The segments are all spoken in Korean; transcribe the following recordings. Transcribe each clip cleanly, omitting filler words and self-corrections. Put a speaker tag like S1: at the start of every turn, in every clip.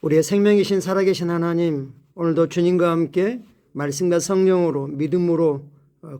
S1: 우리의 생명이신 살아계신 하나님, 오늘도 주님과 함께 말씀과 성령으로 믿음으로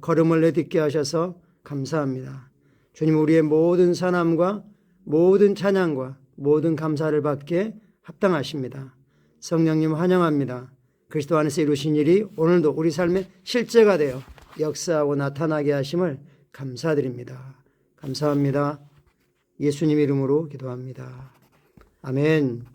S1: 걸음을 내딛게 하셔서 감사합니다. 주님, 우리의 모든 선함과 모든 찬양과 모든 감사를 받게 합당하십니다. 성령님 환영합니다. 그리스도 안에서 이루신 일이 오늘도 우리 삶의 실제가 되어 역사하고 나타나게 하심을 감사드립니다. 감사합니다. 예수님 이름으로 기도합니다. 아멘.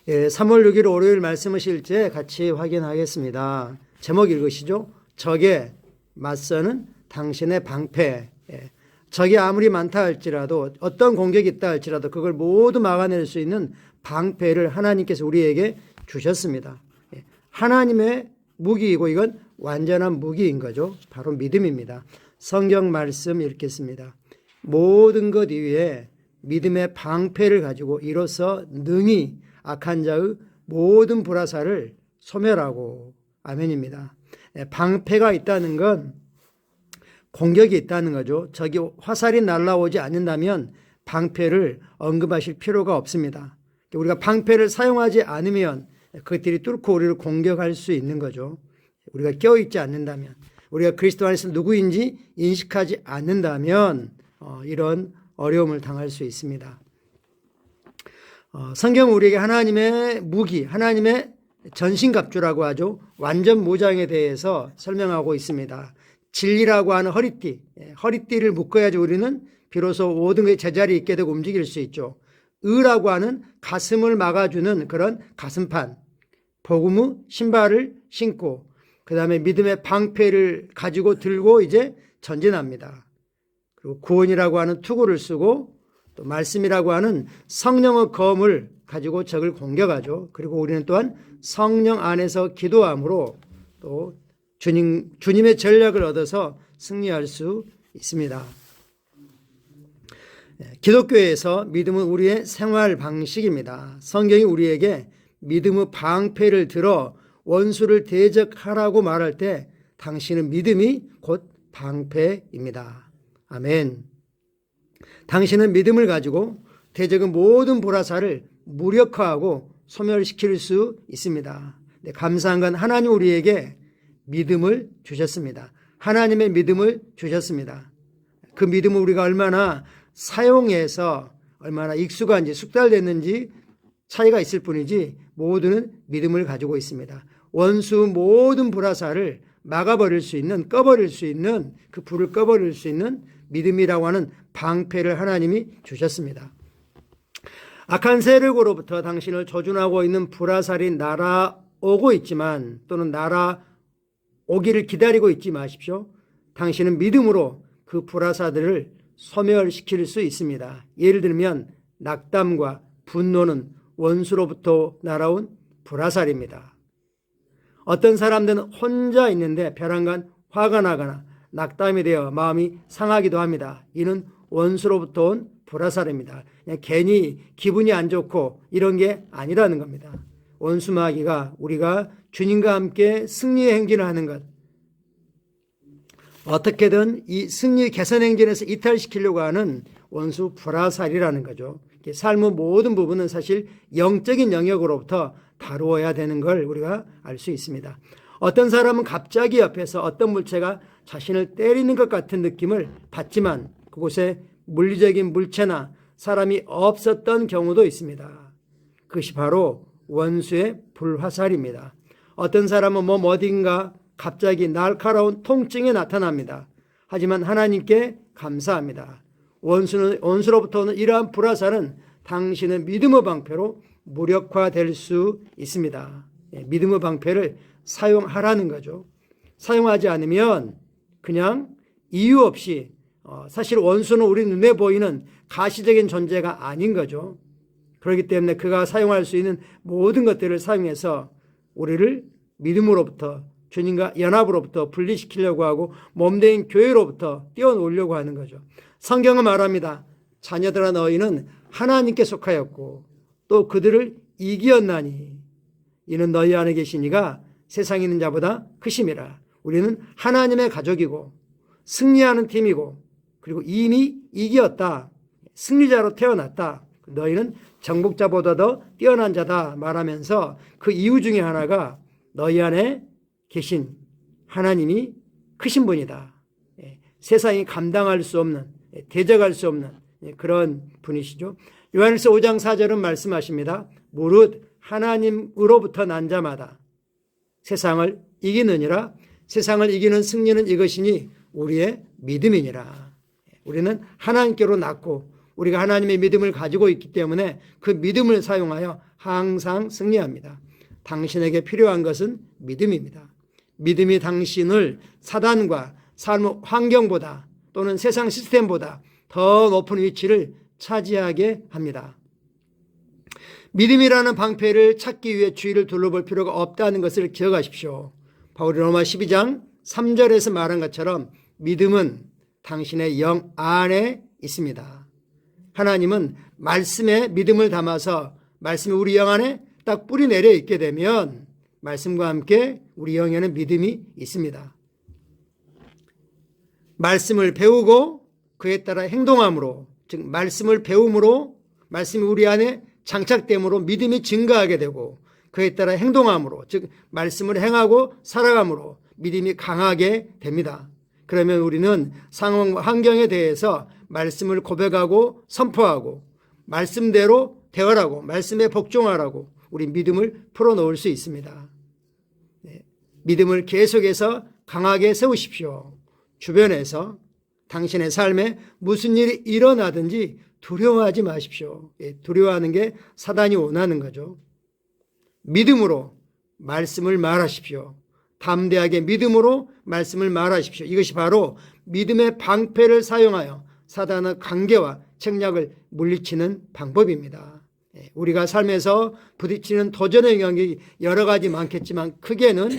S1: 3월 6일 월요일 말씀을 실제 같이 확인하겠습니다. 제목 읽으시죠? 적에 맞서는 당신의 방패. 적이 아무리 많다 할지라도, 어떤 공격이 있다 할지라도 그걸 모두 막아낼 수 있는 방패를 하나님께서 우리에게 주셨습니다. 하나님의 무기이고 이건 완전한 무기인 거죠. 바로 믿음입니다. 성경 말씀 읽겠습니다. 모든 것 위에 믿음의 방패를 가지고 이로써 능히 악한 자의 모든 불화살을 소멸하고. 아멘입니다. 방패가 있다는 건 공격이 있다는 거죠. 저기 화살이 날아오지 않는다면 방패를 언급하실 필요가 없습니다. 우리가 방패를 사용하지 않으면 그것들이 뚫고 우리를 공격할 수 있는 거죠. 우리가 깨어있지 않는다면, 우리가 그리스도 안에서 누구인지 인식하지 않는다면 이런 어려움을 당할 수 있습니다. 성경은 우리에게 하나님의 무기, 하나님의 전신갑주라고 하죠. 완전 무장에 대해서 설명하고 있습니다. 진리라고 하는 허리띠, 허리띠를 묶어야지 우리는 비로소 모든 게 제자리에 있게 되고 움직일 수 있죠. 의라고 하는 가슴을 막아주는 그런 가슴판, 복음의 신발을 신고 그 다음에 믿음의 방패를 가지고 들고 이제 전진합니다. 그리고 구원이라고 하는 투구를 쓰고 또 말씀이라고 하는 성령의 검을 가지고 적을 공격하죠. 그리고 우리는 또한 성령 안에서 기도함으로 또 주님의 전략을 얻어서 승리할 수 있습니다. 기독교에서 믿음은 우리의 생활 방식입니다. 성경이 우리에게 믿음의 방패를 들어 원수를 대적하라고 말할 때 당신은 믿음이 곧 방패입니다. 아멘. 당신은 믿음을 가지고 대적의 모든 불화살을 무력화하고 소멸시킬 수 있습니다. 감사한 건 하나님 우리에게 믿음을 주셨습니다. 하나님의 믿음을 주셨습니다. 그 믿음을 우리가 얼마나 사용해서 얼마나 익숙한지 숙달됐는지 차이가 있을 뿐이지 모두는 믿음을 가지고 있습니다. 원수 모든 불화살을 막아버릴 수 있는, 꺼버릴 수 있는, 그 불을 꺼버릴 수 있는 믿음이라고 하는 방패를 하나님이 주셨습니다. 악한 세력으로부터 당신을 조준하고 있는 불화살이 날아오고 있지만, 또는 날아오기를 기다리고 있지 마십시오. 당신은 믿음으로 그 불화살들을 소멸시킬 수 있습니다. 예를 들면 낙담과 분노는 원수로부터 날아온 불화살입니다. 어떤 사람들은 혼자 있는데 벼랑간 화가 나거나 낙담이 되어 마음이 상하기도 합니다. 이는 원수로부터 온 불화살입니다. 그냥 괜히 기분이 안 좋고 이런 게 아니라는 겁니다. 원수마귀가 우리가 주님과 함께 승리의 행진을 하는 것, 어떻게든 이 승리 개선 행진에서 이탈시키려고 하는 원수 불화살이라는 거죠. 삶의 모든 부분은 사실 영적인 영역으로부터 다루어야 되는 걸 우리가 알 수 있습니다. 어떤 사람은 갑자기 옆에서 어떤 물체가 자신을 때리는 것 같은 느낌을 받지만 그곳에 물리적인 물체나 사람이 없었던 경우도 있습니다. 그것이 바로 원수의 불화살입니다. 어떤 사람은 몸 어딘가 갑자기 날카로운 통증이 나타납니다. 하지만 하나님께 감사합니다. 원수로부터 오는 이러한 불화살은 당신의 믿음의 방패로 무력화될 수 있습니다. 믿음의 방패를 사용하라는 거죠. 사용하지 않으면 그냥 이유 없이, 사실 원수는 우리 눈에 보이는 가시적인 존재가 아닌 거죠. 그렇기 때문에 그가 사용할 수 있는 모든 것들을 사용해서 우리를 믿음으로부터, 주님과 연합으로부터 분리시키려고 하고 몸된 교회로부터 띄워놓으려고 하는 거죠. 성경은 말합니다. 자녀들아 너희는 하나님께 속하였고 또 그들을 이기었나니 이는 너희 안에 계신 이가 세상에 있는 자보다 크심이라. 우리는 하나님의 가족이고 승리하는 팀이고 그리고 이미 이기었다. 승리자로 태어났다. 너희는 정복자보다 더 뛰어난 자다 말하면서 그 이유 중에 하나가 너희 안에 계신 하나님이 크신 분이다. 세상이 감당할 수 없는, 대적할 수 없는 그런 분이시죠. 요한일서 5장 4절은 말씀하십니다. 무릇 하나님으로부터 난 자마다 세상을 이기느니라. 세상을 이기는 승리는 이것이니 우리의 믿음이니라. 우리는 하나님께로 났고 우리가 하나님의 믿음을 가지고 있기 때문에 그 믿음을 사용하여 항상 승리합니다. 당신에게 필요한 것은 믿음입니다. 믿음이 당신을 사단과 삶 환경보다 또는 세상 시스템보다 더 높은 위치를 차지하게 합니다. 믿음이라는 방패를 찾기 위해 주위를 둘러볼 필요가 없다는 것을 기억하십시오. 바울이 로마 12장 3절에서 말한 것처럼 믿음은 당신의 영 안에 있습니다. 하나님은 말씀에 믿음을 담아서 말씀이 우리 영 안에 딱 뿌리 내려 있게 되면 말씀과 함께 우리 영에는 믿음이 있습니다. 말씀을 배우고 그에 따라 행동함으로, 즉 말씀을 배움으로, 말씀이 우리 안에 장착됨으로 믿음이 증가하게 되고 그에 따라 행동함으로, 즉 말씀을 행하고 살아감으로 믿음이 강하게 됩니다. 그러면 우리는 상황 환경에 대해서 말씀을 고백하고 선포하고 말씀대로 대화하고 말씀에 복종하라고 우리 믿음을 풀어놓을 수 있습니다. 믿음을 계속해서 강하게 세우십시오. 주변에서 당신의 삶에 무슨 일이 일어나든지 두려워하지 마십시오. 두려워하는 게 사단이 원하는 거죠. 믿음으로 말씀을 말하십시오. 담대하게 믿음으로 말씀을 말하십시오. 이것이 바로 믿음의 방패를 사용하여 사단의 관계와 책략을 물리치는 방법입니다. 우리가 삶에서 부딪히는 도전의 영역이 여러 가지 많겠지만 크게는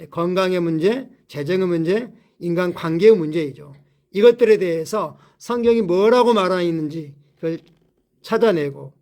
S1: 건강의 문제, 재정의 문제, 인간관계의 문제이죠. 이것들에 대해서 성경이 뭐라고 말하고 있는지 그걸 찾아내고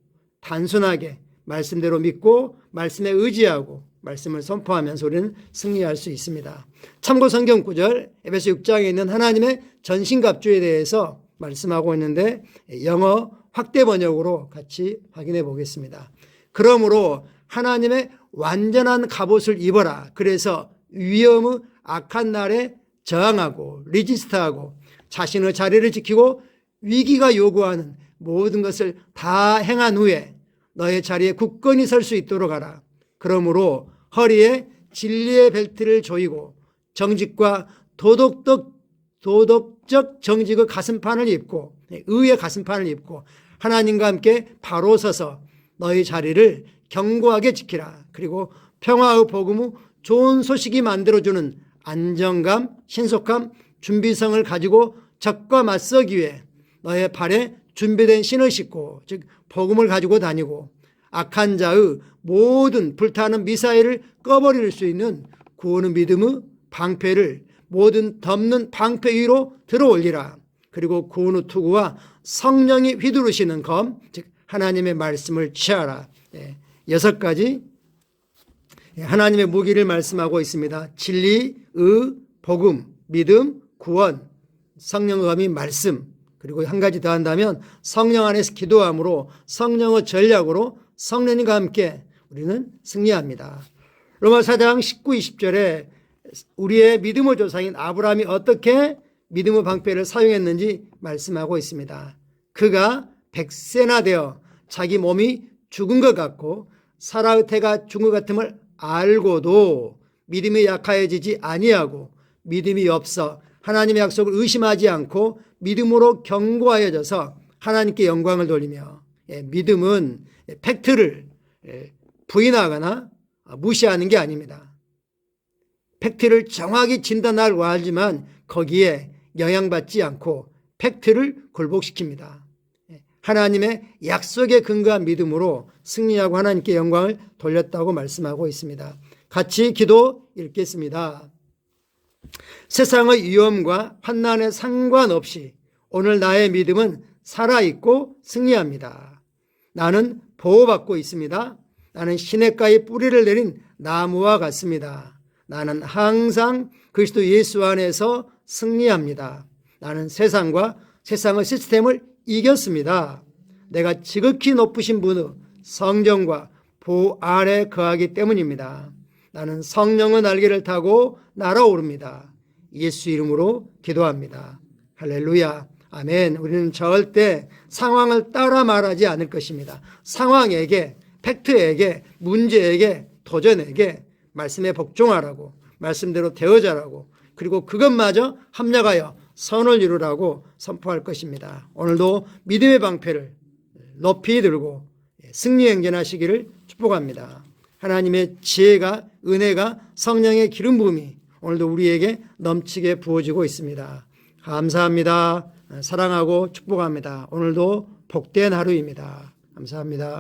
S1: 단순하게 말씀대로 믿고 말씀에 의지하고 말씀을 선포하면서 우리는 승리할 수 있습니다. 참고 성경 구절 에베소 6장에 있는 하나님의 전신갑주에 대해서 말씀하고 있는데 영어 확대 번역으로 같이 확인해 보겠습니다. 그러므로 하나님의 완전한 갑옷을 입어라. 그래서 위험의 악한 날에 저항하고 리지스트하고 자신의 자리를 지키고 위기가 요구하는 모든 것을 다 행한 후에 너의 자리에 굳건히 설 수 있도록 하라. 그러므로 허리에 진리의 벨트를 조이고 정직과 도덕적 정직의 가슴판을 입고 의의 가슴판을 입고 하나님과 함께 바로 서서 너희 자리를 견고하게 지키라. 그리고 평화의 복음의 좋은 소식이 만들어주는 안정감, 신속함, 준비성을 가지고 적과 맞서기 위해 너의 발에 준비된 신을 신고 즉 복음을 가지고 다니고 악한 자의 모든 불타는 미사일을 꺼버릴 수 있는 구원의 믿음의 방패를 모든 덮는 방패 위로 들어올리라. 그리고 구원의 투구와 성령이 휘두르시는 검, 즉 하나님의 말씀을 취하라. 6가지 하나님의 무기를 말씀하고 있습니다. 진리, 의, 복음, 믿음, 구원, 성령의 검이 말씀, 그리고 한 가지 더 한다면 성령 안에서 기도함으로 성령의 전략으로 성령님과 함께 우리는 승리합니다. 로마 4장 19, 20절에 우리의 믿음의 조상인 아브라함이 어떻게 믿음의 방패를 사용했는지 말씀하고 있습니다. 그가 100세나 되어 자기 몸이 죽은 것 같고 사라의 태가 죽은 것 같음을 알고도 믿음이 약하여지지 아니하고 믿음이 없어 하나님의 약속을 의심하지 않고 믿음으로 견고하여져서 하나님께 영광을 돌리며 믿음은 팩트를 부인하거나 무시하는 게 아닙니다. 팩트를 정확히 진단하고 알지만 거기에 영향받지 않고 팩트를 굴복시킵니다. 하나님의 약속에 근거한 믿음으로 승리하고 하나님께 영광을 돌렸다고 말씀하고 있습니다. 같이 기도 읽겠습니다. 세상의 위험과 환난에 상관없이 오늘 나의 믿음은 살아있고 승리합니다. 나는 보호받고 있습니다. 나는 시냇가에 뿌리를 내린 나무와 같습니다. 나는 항상 그리스도 예수 안에서 승리합니다. 나는 세상과 세상의 시스템을 이겼습니다. 내가 지극히 높으신 분의 성령과 보 아래 거하기 때문입니다. 나는 성령의 날개를 타고 날아오릅니다. 예수 이름으로 기도합니다. 할렐루야. 아멘. 우리는 절대 상황을 따라 말하지 않을 것입니다. 상황에게, 팩트에게, 문제에게, 도전에게 말씀에 복종하라고, 말씀대로 되어자라고, 그리고 그것마저 합력하여 선을 이루라고 선포할 것입니다. 오늘도 믿음의 방패를 높이 들고 승리 행전하시기를 축복합니다. 하나님의 지혜가, 은혜가, 성령의 기름 부음이 오늘도 우리에게 넘치게 부어지고 있습니다. 감사합니다. 사랑하고 축복합니다. 오늘도 복된 하루입니다. 감사합니다.